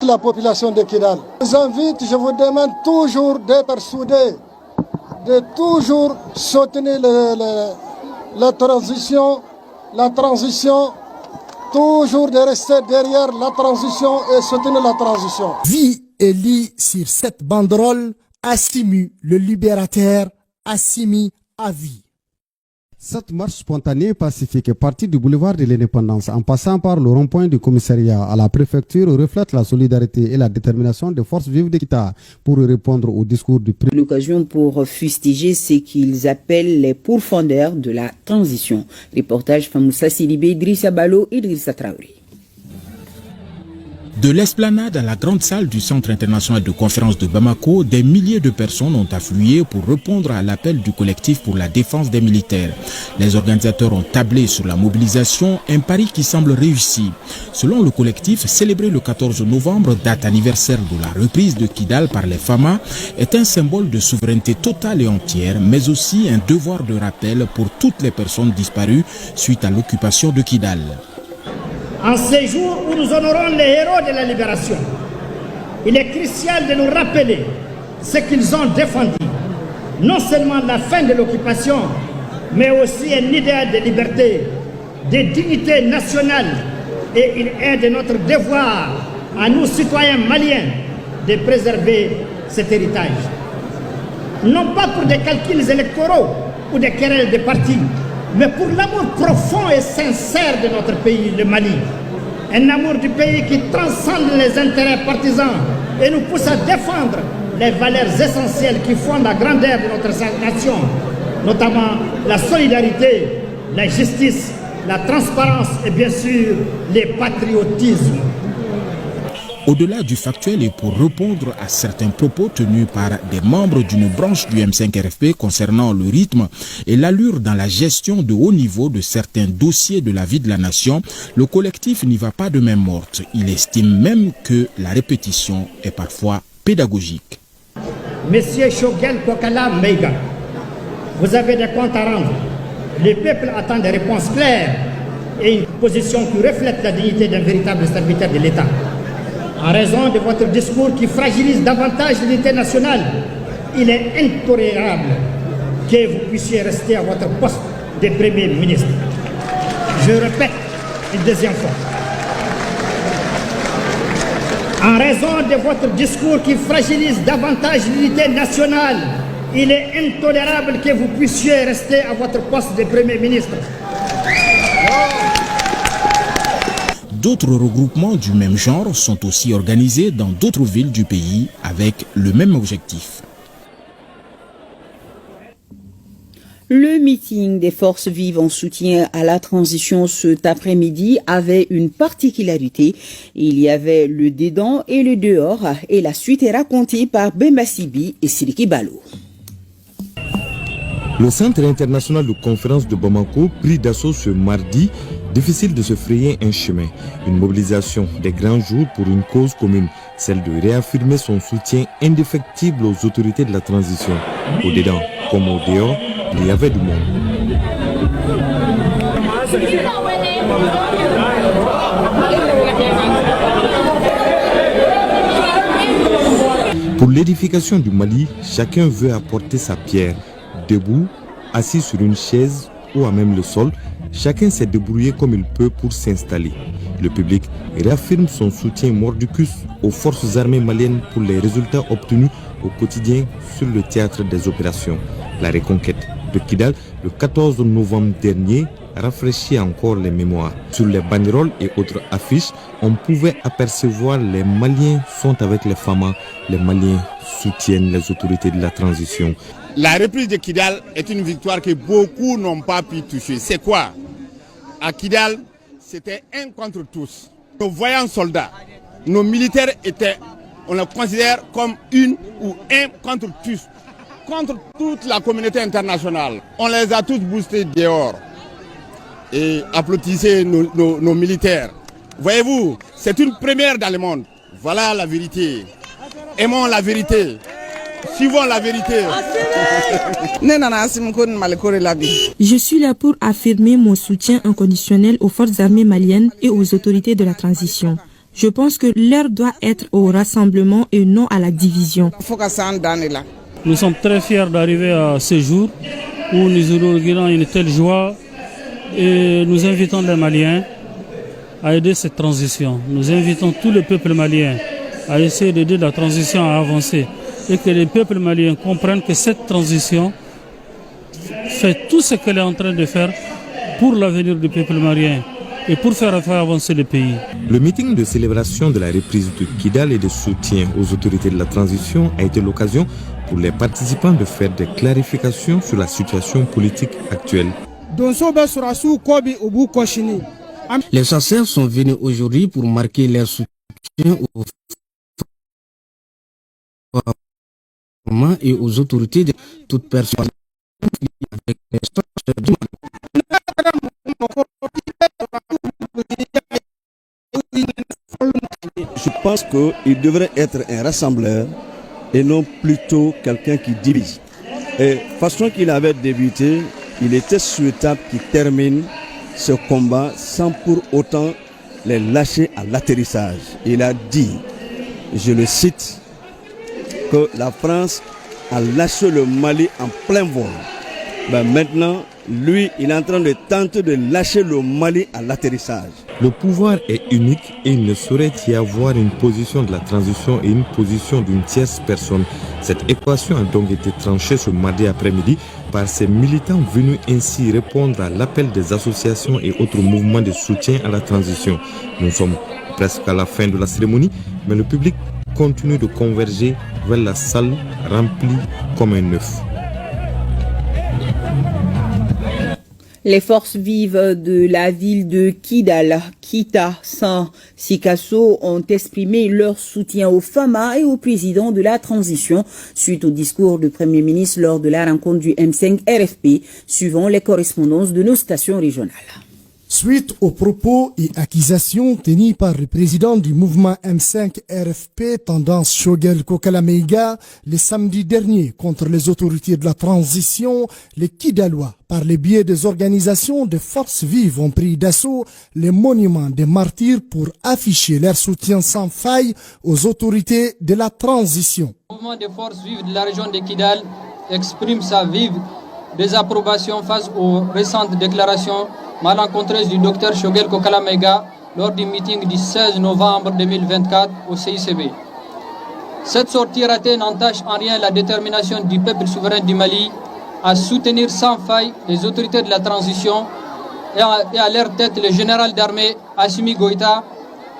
La population de Kidal. Je vous invite, je vous demande toujours d'être soudés, de toujours soutenir la transition, toujours de rester derrière la transition et soutenir la transition. Vie et lit sur cette banderole, Assimi le libérateur, Assimi à vie. Cette marche spontanée pacifique est partie du boulevard de l'Indépendance en passant par le rond-point du commissariat à la préfecture reflète la solidarité et la détermination des forces vives de Kita pour répondre au discours du président. L'occasion pour fustiger ce qu'ils appellent les pourfendeurs de la transition. Reportage Famoussa Sidibé, Idrissa Balo, Idrissa Traoré. De l'esplanade à la grande salle du Centre international de conférence de Bamako, des milliers de personnes ont afflué pour répondre à l'appel du collectif pour la défense des militaires. Les organisateurs ont tablé sur la mobilisation, un pari qui semble réussi. Selon le collectif, célébrer le 14 novembre, date anniversaire de la reprise de Kidal par les FAMA, est un symbole de souveraineté totale et entière, mais aussi un devoir de rappel pour toutes les personnes disparues suite à l'occupation de Kidal. En ces jours où nous honorons les héros de la libération, il est crucial de nous rappeler ce qu'ils ont défendu. Non seulement la fin de l'occupation, mais aussi un idéal de liberté, de dignité nationale. Et il est de notre devoir, à nous citoyens maliens, de préserver cet héritage. Non pas pour des calculs électoraux ou des querelles de partis, mais pour l'amour profond et sincère de notre pays, le Mali. Un amour du pays qui transcende les intérêts partisans et nous pousse à défendre les valeurs essentielles qui fondent la grandeur de notre nation, notamment la solidarité, la justice, la transparence et bien sûr le patriotisme. Au-delà du factuel et pour répondre à certains propos tenus par des membres d'une branche du M5-RFP concernant le rythme et l'allure dans la gestion de haut niveau de certains dossiers de la vie de la nation, le collectif n'y va pas de main morte. Il estime même que la répétition est parfois pédagogique. Monsieur Shogel Kokala Meiga, vous avez des comptes à rendre. Le peuple attend des réponses claires et une position qui reflète la dignité d'un véritable serviteur de l'État. En raison de votre discours qui fragilise davantage l'unité nationale, il est intolérable que vous puissiez rester à votre poste de Premier ministre. Je répète une deuxième fois. En raison de votre discours qui fragilise davantage l'unité nationale, il est intolérable que vous puissiez rester à votre poste de Premier ministre. D'autres regroupements du même genre sont aussi organisés dans d'autres villes du pays avec le même objectif. Le meeting des forces vives en soutien à la transition cet après-midi avait une particularité. Il y avait le dedans et le dehors et la suite est racontée par Bemba Sibi et Sidiki Balo. Le Centre international de conférence de Bamako pris d'assaut ce mardi. Difficile de se frayer un chemin. Une mobilisation des grands jours pour une cause commune, celle de réaffirmer son soutien indéfectible aux autorités de la transition. Au dedans comme au dehors, il y avait du monde. Pour l'édification du Mali, chacun veut apporter sa pierre. Debout, assis sur une chaise ou à même le sol, chacun s'est débrouillé comme il peut pour s'installer. Le public réaffirme son soutien mordicus aux forces armées maliennes pour les résultats obtenus au quotidien sur le théâtre des opérations. La reconquête de Kidal le 14 novembre dernier rafraîchit encore les mémoires. Sur les banderoles et autres affiches, on pouvait apercevoir les Maliens sont avec les FAMA, les Maliens soutiennent les autorités de la transition. La reprise de Kidal est une victoire que beaucoup n'ont pas pu toucher. C'est quoi? À Kidal, c'était un contre tous. Nos voyants soldats, nos militaires étaient, on les considère comme une ou un contre tous, contre toute la communauté internationale. On les a tous boostés dehors et applaudissez nos militaires. Voyez-vous, c'est une première dans le monde. Voilà la vérité. Aimons la vérité. Suivons la vérité. Je suis là pour affirmer mon soutien inconditionnel aux forces armées maliennes et aux autorités de la transition. Je pense que l'heure doit être au rassemblement et non à la division. Nous sommes très fiers d'arriver à ce jour où nous inaugurons une telle joie et nous invitons les Maliens à aider cette transition. Nous invitons tout le peuple malien à essayer d'aider la transition à avancer et que les peuples maliens comprennent que cette transition fait tout ce qu'elle est en train de faire pour l'avenir du peuple malien et pour faire avancer le pays. Le meeting de célébration de la reprise de Kidal et de soutien aux autorités de la transition a été l'occasion pour les participants de faire des clarifications sur la situation politique actuelle. Les chasseurs sont venus aujourd'hui pour marquer leur soutien aux femmes et aux autorités de toute personne. Je pense qu'il devrait être un rassembleur et non plutôt quelqu'un qui divise. Et façon qu'il avait débuté, il était souhaitable qu'il termine ce combat sans pour autant les lâcher à l'atterrissage. Il a dit, je le cite, que la France a lâché le Mali en plein vol. Ben maintenant, lui, il est en train de tenter de lâcher le Mali à l'atterrissage. Le pouvoir est unique et il ne saurait y avoir une position de la transition et une position d'une tierce personne. Cette équation a donc été tranchée ce mardi après-midi par ces militants venus ainsi répondre à l'appel des associations et autres mouvements de soutien à la transition. Nous sommes presque à la fin de la cérémonie, mais le public continue de converger vers la salle remplie comme un œuf. Les forces vives de la ville de Kidal, Kita, San Sikasso ont exprimé leur soutien aux FAMA et au président de la transition suite au discours du Premier ministre lors de la rencontre du M5 RFP, suivant les correspondances de nos stations régionales. Suite aux propos et accusations tenus par le président du mouvement M5 RFP, tendance Shogel Kokala-Meiga, le samedi dernier contre les autorités de la transition, les Kidalois, par le biais des organisations de forces vives, ont pris d'assaut les monuments des martyrs pour afficher leur soutien sans faille aux autorités de la transition. Le mouvement des forces vives de la région de Kidal exprime sa vive désapprobation face aux récentes déclarations malencontreuse du docteur Shogel Kokala-Meiga lors du meeting du 16 novembre 2024 au CICB. Cette sortie ratée n'entache en rien la détermination du peuple souverain du Mali à soutenir sans faille les autorités de la transition et à leur tête le général d'armée Assimi Goïta,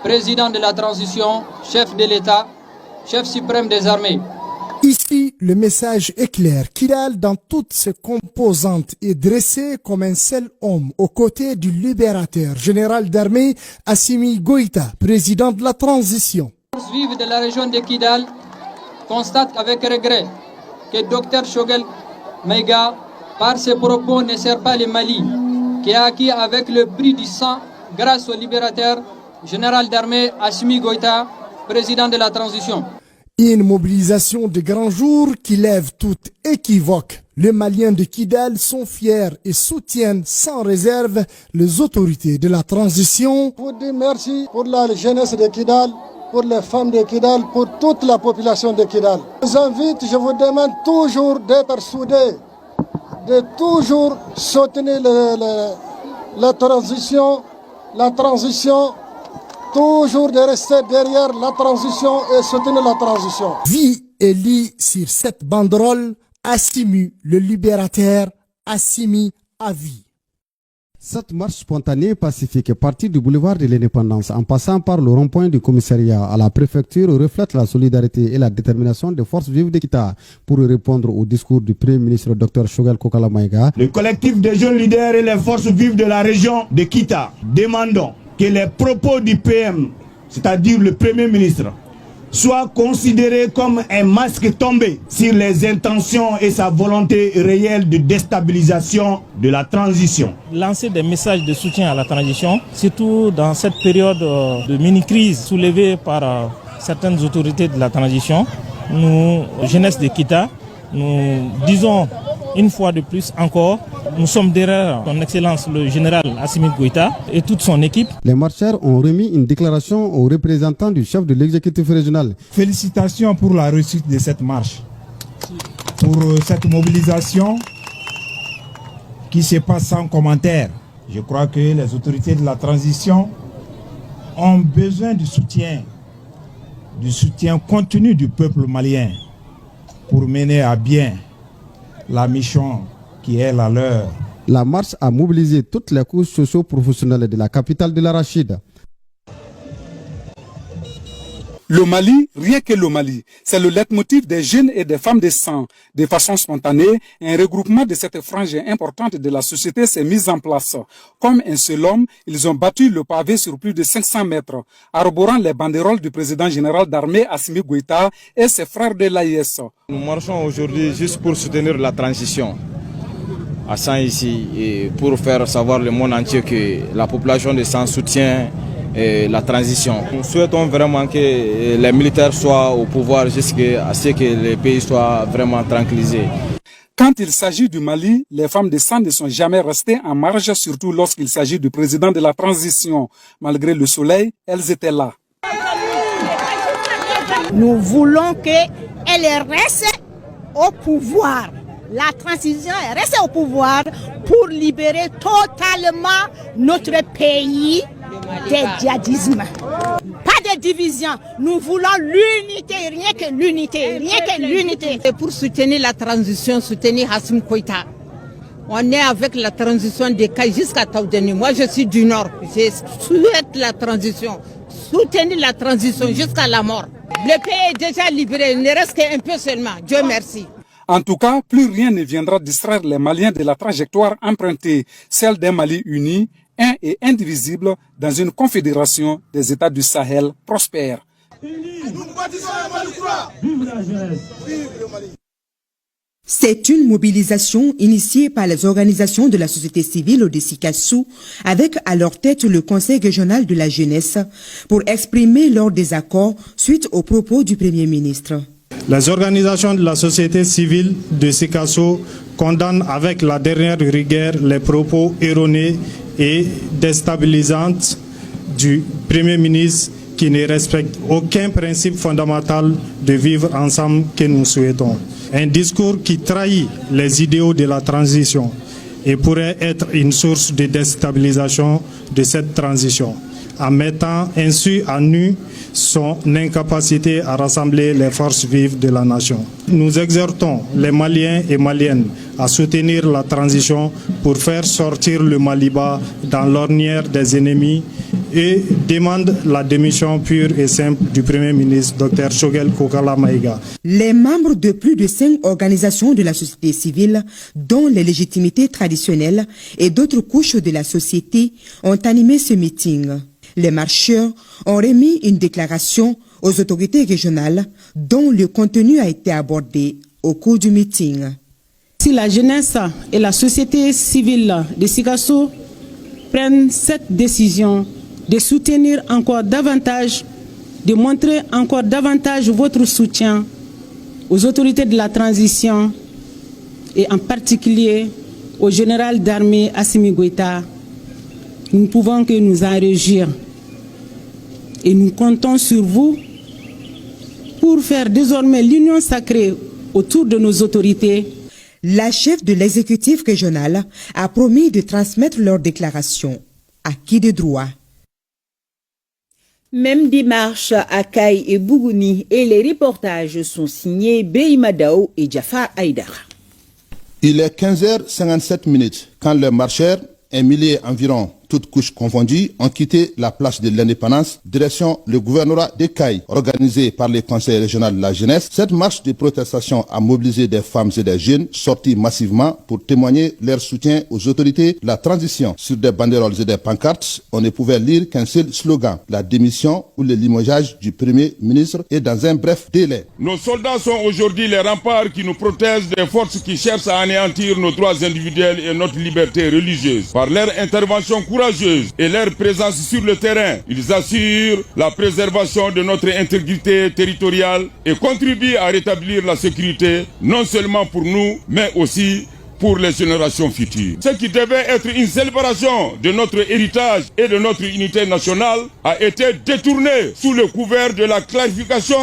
président de la transition, chef de l'État, chef suprême des armées. Ici, le message est clair. Kidal, dans toutes ses composantes, est dressé comme un seul homme aux côtés du libérateur général d'armée Assimi Goïta, président de la transition. Les forces vives de la région de Kidal constatent avec regret que Dr Shogel Meiga, par ses propos, ne sert pas le Mali, qui a acquis avec le prix du sang grâce au libérateur général d'armée Assimi Goïta, président de la transition. Une mobilisation de grand jour qui lève toute équivoque. Les Maliens de Kidal sont fiers et soutiennent sans réserve les autorités de la transition. Je vous dis merci pour la jeunesse de Kidal, pour les femmes de Kidal, pour toute la population de Kidal. Je vous invite, je vous demande toujours d'être soudés, de toujours soutenir la transition, toujours de rester derrière la transition et soutenir la transition. Vie et lit sur cette banderole, Assimi le libérateur, Assimi à vie. Cette marche spontanée pacifique est partie du boulevard de l'Indépendance en passant par le rond-point du commissariat à la préfecture reflète la solidarité et la détermination des forces vives de Kita pour répondre au discours du Premier ministre Dr Shogel Kokala-Meiga. Le collectif des jeunes leaders et les forces vives de la région de Kita demandons que les propos du PM, c'est-à-dire le Premier ministre, soient considérés comme un masque tombé sur les intentions et sa volonté réelle de déstabilisation de la transition. Lancer des messages de soutien à la transition, surtout dans cette période de mini-crise soulevée par certaines autorités de la transition, nous, jeunesse de Kita, nous disons une fois de plus encore Nous sommes derrière son Excellence le général Assimi Goïta et toute son équipe. Les marcheurs ont remis une déclaration aux représentants du chef de l'exécutif régional. Félicitations pour la réussite de cette marche, pour cette mobilisation qui se passe sans commentaire. Je crois que les autorités de la transition ont besoin du soutien continu du peuple malien pour mener à bien la mission qui est la leur. La marche a mobilisé toutes les couches socio-professionnelles de la capitale de l'Arachide. Le Mali, rien que le Mali, c'est le leitmotiv des jeunes et des femmes de sang. De façon spontanée, un regroupement de cette frange importante de la société s'est mis en place. Comme un seul homme, ils ont battu le pavé sur plus de 500 mètres, arborant les banderoles du président général d'armée Assimi Goïta et ses frères de l'AIS. Nous marchons aujourd'hui juste pour soutenir la transition à San ici et pour faire savoir le monde entier que la population de San soutient la transition. Nous souhaitons vraiment que les militaires soient au pouvoir jusqu'à ce que le pays soit vraiment tranquillisé. Quand il s'agit du Mali, les femmes de sang ne sont jamais restées en marge, surtout lorsqu'il s'agit du président de la transition. Malgré le soleil, elles étaient là. Nous voulons qu'elle reste au pouvoir. La transition reste au pouvoir pour libérer totalement notre pays des djihadismes. Pas de division, nous voulons l'unité, rien que l'unité, rien que l'unité. Et pour soutenir la transition, soutenir Assimi Goïta. On est avec la transition des Cailles jusqu'à Taoudeni. Moi je suis du Nord, je souhaite la transition, soutenir la transition jusqu'à la mort. Le pays est déjà libéré, il ne reste qu'un peu seulement, Dieu merci. En tout cas, plus rien ne viendra distraire les Maliens de la trajectoire empruntée, celle d'un Mali uni, un et indivisible dans une confédération des États du Sahel prospère. C'est une mobilisation initiée par les organisations de la société civile de Sikassou, avec à leur tête le Conseil régional de la jeunesse, pour exprimer leur désaccord suite aux propos du Premier ministre. Les organisations de la société civile de Sikassou condamnent avec la dernière rigueur les propos erronés et déstabilisants du Premier ministre qui ne respecte aucun principe fondamental de vivre ensemble que nous souhaitons. Un discours qui trahit les idéaux de la transition et pourrait être une source de déstabilisation de cette transition, en mettant ainsi à nu son incapacité à rassembler les forces vives de la nation. Nous exhortons les Maliens et Maliennes à soutenir la transition pour faire sortir le Maliba dans l'ornière des ennemis et demandent la démission pure et simple du Premier ministre Dr Shogel Kokala Maïga. Les membres de plus de 5 organisations de la société civile, dont les légitimités traditionnelles et d'autres couches de la société, ont animé ce meeting. Les marcheurs ont remis une déclaration aux autorités régionales dont le contenu a été abordé au cours du meeting. Si la jeunesse et la société civile de Sikassou prennent cette décision de soutenir encore davantage, de montrer encore davantage votre soutien aux autorités de la transition et en particulier au général d'armée Assimi Goïta, nous ne pouvons que nous en réjouir et nous comptons sur vous pour faire désormais l'union sacrée autour de nos autorités. La chef de l'exécutif régional a promis de transmettre leur déclaration à qui de droit. Même démarche à Kaï et Bougouni et les reportages sont signés Beimadao et Jafar Haïdara. Il est 15h57 quand les marcheurs, un millier environ, toutes couches confondues, ont quitté la place de l'Indépendance, direction le gouvernorat de Kaï, organisé par le Conseil régional de la jeunesse. Cette marche de protestation a mobilisé des femmes et des jeunes sortis massivement pour témoigner leur soutien aux autorités de la transition. Sur des banderoles et des pancartes, on ne pouvait lire qu'un seul slogan, la démission ou le limogeage du Premier ministre et dans un bref délai. Nos soldats sont aujourd'hui les remparts qui nous protègent des forces qui cherchent à anéantir nos droits individuels et notre liberté religieuse. Par leur intervention courageuse et leur présence sur le terrain, ils assurent la préservation de notre intégrité territoriale et contribuent à rétablir la sécurité, non seulement pour nous, mais aussi pour les générations futures. Ce qui devait être une célébration de notre héritage et de notre unité nationale a été détourné sous le couvert de la clarification